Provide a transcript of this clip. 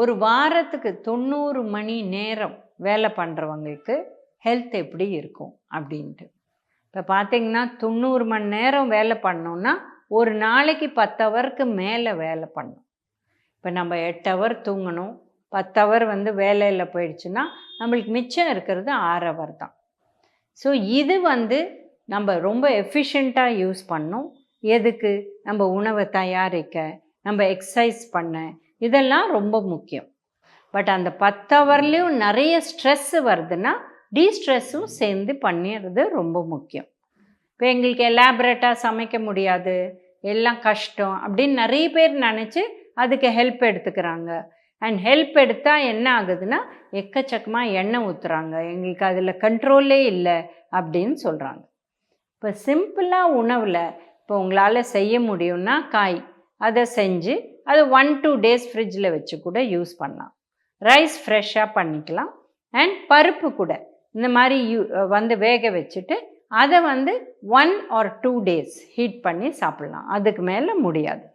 ஒரு வாரத்துக்கு 90 மணி நேரம் வேலை பண்ணுறவங்களுக்கு ஹெல்த் எப்படி இருக்கும் அப்படின்ட்டு. இப்போ பார்த்தீங்கன்னா 90 மணி நேரம் வேலை பண்ணோன்னா ஒரு நாளைக்கு 10 ஹவருக்கு மேலே வேலை பண்ணணும். இப்போ நம்ம 8 ஹவர் தூங்கணும், 10 ஹவர் வேலையில் போயிடுச்சுன்னா நம்மளுக்கு மிச்சம் இருக்கிறது 6 ஹவர் தான். ஸோ இது நம்ம ரொம்ப எஃபிஷியண்ட்டாக யூஸ் பண்ணணும். எதுக்கு? நம்ம உணவை தயாரிக்க, நம்ம எக்ஸசைஸ் பண்ண, இதெல்லாம் ரொம்ப முக்கியம். பட் அந்த 10 ஹவர்லேயும் நிறைய ஸ்ட்ரெஸ்ஸு வருதுன்னா டீஸ்ட்ரெஸ்ஸும் சேர்ந்து பண்ணிடுறது ரொம்ப முக்கியம். இப்போ எங்களுக்கு எலாபரேட்டாக சமைக்க முடியாது, எல்லாம் கஷ்டம் அப்படின்னு நிறைய பேர் நினச்சி அதுக்கு ஹெல்ப் எடுத்துக்கிறாங்க. அண்ட் ஹெல்ப் எடுத்தால் என்ன ஆகுதுன்னா எக்கச்சக்கமாக எண்ணெய் ஊற்றுறாங்க, எங்களுக்கு அதில் கண்ட்ரோலே இல்லை அப்படின்னு சொல்கிறாங்க. இப்போ சிம்பிளாக உணவில் இப்போ உங்களால் செய்ய முடியும்னா காய் அதை செஞ்சு அது 1-2 டேஸ் ஃப்ரிட்ஜில் வச்சு கூட யூஸ் பண்ணலாம். ரைஸ் ஃப்ரெஷ்ஷாக பண்ணிக்கலாம். அண்ட் பருப்பு கூட இந்த மாதிரி வேக வச்சுட்டு அதை 1 or 2 டேஸ் ஹீட் பண்ணி சாப்பிட்லாம். அதுக்கு மேலே முடியாது.